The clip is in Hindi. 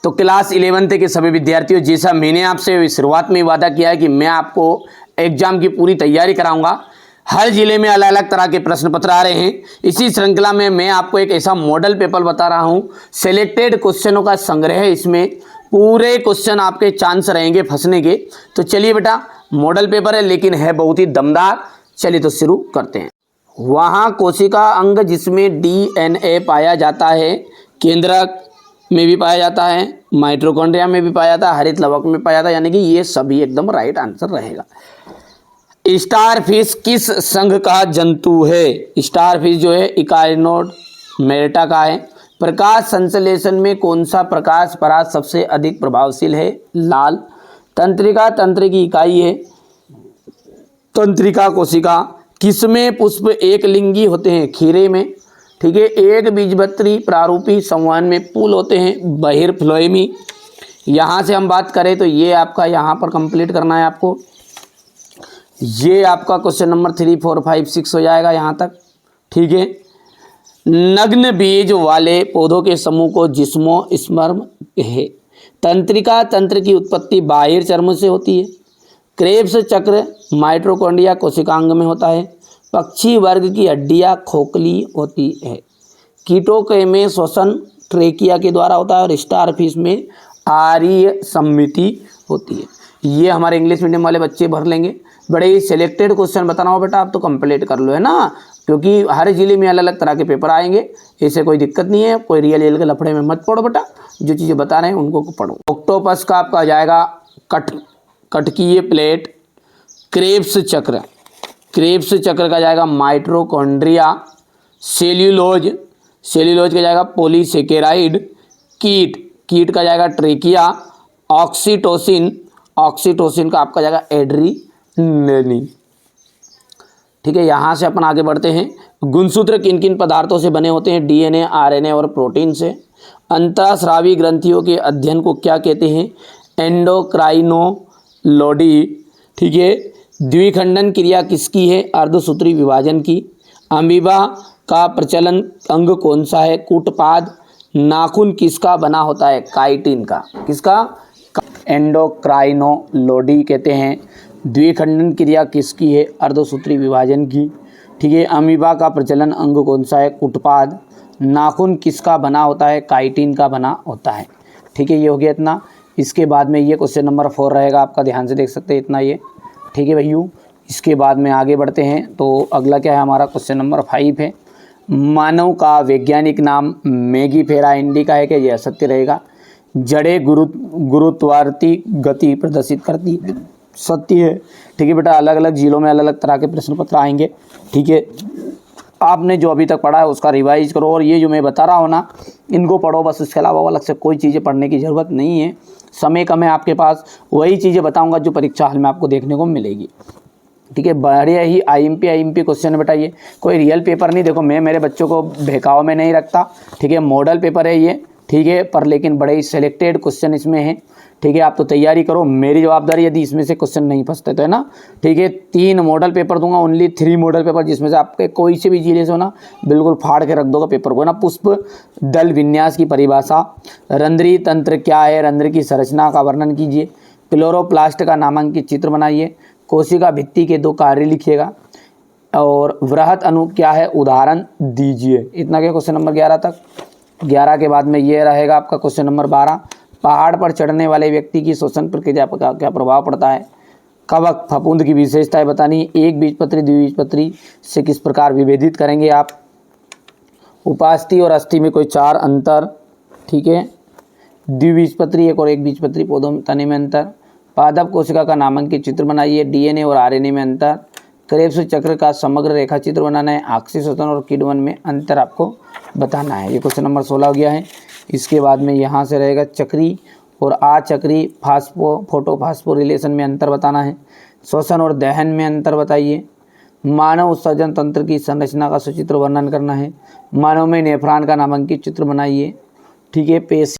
तो क्लास 11th के सभी विद्यार्थियों, जैसा मैंने आपसे शुरुआत में वादा किया है कि मैं आपको एग्जाम की पूरी तैयारी कराऊंगा। हर जिले में अलग अलग तरह के प्रश्न पत्र आ रहे हैं। इसी श्रृंखला में मैं आपको एक ऐसा मॉडल पेपर बता रहा हूं, सिलेक्टेड क्वेश्चनों का संग्रह है। इसमें पूरे क्वेश्चन आपके चांस रहेंगे फंसने के। तो चलिए बेटा, मॉडल पेपर है लेकिन है बहुत ही दमदार। चलिए तो शुरू करते हैं। वहाँ कोशिका अंग जिसमें डीएनए पाया जाता है, केंद्रक में भी पाया जाता है, माइटोकॉन्ड्रिया में भी पाया जाता है, हरित लवक में पाया जाता है, यानी कि ये सभी एकदम राइट आंसर रहेगा। स्टारफिश किस संघ का जंतु है? स्टारफिश जो है इकाइनोडर्मेटा का है। प्रकाश संश्लेषण में कौन सा प्रकाश परास सबसे अधिक प्रभावशील है? लाल। तंत्रिका तंत्र की इकाई है तंत्रिका कोशिका। किसमें पुष्प एक लिंगी होते हैं? खीरे में। ठीक है। एक बीजपत्री प्रारूपी संवहन में पुल होते हैं, बहिर्फ्लोएमी। यहाँ से हम बात करें तो ये आपका यहाँ पर कंप्लीट करना है आपको। ये आपका क्वेश्चन नंबर 3, 4, 5, 6 हो जाएगा यहाँ तक। ठीक है। नग्न बीज वाले पौधों के समूह को जिम्नोस्पर्म है। तंत्रिका तंत्र की उत्पत्ति बाह्य चर्म से होती है। क्रेब्स चक्र माइटोकॉन्ड्रिया कोशिकांग में होता है। पक्षी वर्ग की हड्डियां खोखली होती है। कीटों के में श्वसन ट्रेकिया के द्वारा होता है और स्टारफिश में आर्य सम्मिति होती है। ये हमारे इंग्लिश मीडियम वाले बच्चे भर लेंगे। बड़े ही सिलेक्टेड क्वेश्चन बताना हो बेटा, आप तो कंप्लीट कर लो, है ना, क्योंकि हर जिले में अलग अलग तरह के पेपर आएंगे। इससे कोई दिक्कत नहीं है। कोई रियल के लफड़े में मत पढ़ो बेटा, जो चीज़ें बता रहे हैं उनको पढ़ो। ऑक्टोपस का आपका आ जाएगा कटकीय प्लेट। क्रेब्स चक्र का जाएगा माइटोकॉन्ड्रिया। सेल्यूलोज का जाएगा पॉलीसेकेराइड। कीट का जाएगा ट्रेकिया। ऑक्सीटोसिन का आपका जाएगा एड्रीनलिन। ठीक है। यहाँ से अपन आगे बढ़ते हैं। गुणसूत्र किन किन पदार्थों से बने होते हैं? डीएनए, आरएनए और प्रोटीन से। अंतःस्रावी ग्रंथियों के अध्ययन को क्या कहते हैं? एंडोक्राइनोलॉजी। ठीक है। द्विखंडन क्रिया किसकी है? अर्धसूत्री विभाजन की। अमीबा का प्रचलन अंग कौन सा है? कूटपाद। नाखून किसका बना होता है? काइटिन का। किसका? एंडोक्राइनोलॉजी कहते हैं। द्विखंडन क्रिया किसकी है? अर्धसूत्री विभाजन की। ठीक है। अमीबा का प्रचलन अंग कौन सा है? कूटपाद। नाखून किसका बना होता है? काइटिन का बना होता है। ठीक है। ये हो गया इतना। इसके बाद में ये क्वेश्चन नंबर 4 रहेगा आपका, ध्यान से देख सकते हैं इतना ये। ठीक है भैया। इसके बाद में आगे बढ़ते हैं। तो अगला क्या है हमारा? क्वेश्चन नंबर 5 है। मानव का वैज्ञानिक नाम मैगीफेरा इंडिका है। क्या ये असत्य रहेगा? जड़ें गुरुत्वाकर्षण गति प्रदर्शित करती है। सत्य है। ठीक है बेटा। अलग अलग जिलों में अलग अलग तरह के प्रश्न पत्र आएंगे। ठीक है। आपने जो अभी तक पढ़ा है उसका रिवाइज करो, और ये जो मैं बता रहा हूँ ना, इनको पढ़ो बस। इसके अलावा अलग से कोई चीज़ें पढ़ने की ज़रूरत नहीं है। समय कम है आपके पास, वही चीज़ें बताऊंगा जो परीक्षा हॉल में आपको देखने को मिलेगी। ठीक है। बढ़िया ही आईएमपी क्वेश्चन बेटा, ये कोई रियल पेपर नहीं। देखो, मैं मेरे बच्चों को बहकाव में नहीं रखता। ठीक है। मॉडल पेपर है ये। ठीक है। पर लेकिन बड़े ही सिलेक्टेड क्वेश्चन इसमें हैं। ठीक है। आप तो तैयारी करो, मेरी जवाबदारी यदि इसमें से क्वेश्चन नहीं फंसते तो, है ना। ठीक है। 3 मॉडल पेपर दूंगा, ओनली 3 मॉडल पेपर, जिसमें से आपके कोई से भी जिले से हो ना, बिल्कुल फाड़ के रख दोगे पेपर को, है ना। पुष्प दल विन्यास की परिभाषा। रंध्री तंत्र क्या है? रंध्र की संरचना का वर्णन कीजिए। क्लोरोप्लास्ट का नामांकित चित्र बनाइए। कोशिका भित्ति के 2 कार्य लिखिएगा। और वृहत अणु क्या है? उदाहरण दीजिए। इतना क्या क्वेश्चन नंबर 11 तक। 11 के बाद में ये रहेगा आपका क्वेश्चन नंबर 12। पहाड़ पर चढ़ने वाले व्यक्ति की श्वसन प्रक्रिया पर क्या प्रभाव पड़ता है? कवक फफूंद की विशेषताएं बतानी। एक बीजपत्री द्विबीजपत्री से किस प्रकार विभेदित करेंगे आप? उपास्थि और अस्थि में कोई 4 अंतर। ठीक है। द्विबीजपत्री एक और एक बीजपत्री पौधों में तने में अंतर। पादप कोशिका का नामांकित चित्र बनाइए। डीएनए और आरएनए में अंतर। क्रेब्स चक्र का समग्र रेखा चित्र बनाना है। ऑक्सीटोसिन और किडवन में अंतर आपको बताना है। ये क्वेश्चन नंबर 16 हो गया है। इसके बाद में यहाँ से रहेगा चक्री और अचक्री फोटोफॉस्फोरिलेशन में अंतर बताना है। श्वसन और दहन में अंतर बताइए। मानव उत्सर्जन तंत्र की संरचना का सचित्र वर्णन करना है। मानव में नेफ्रॉन का नामांकित चित्र बनाइए। ठीक है। पेशी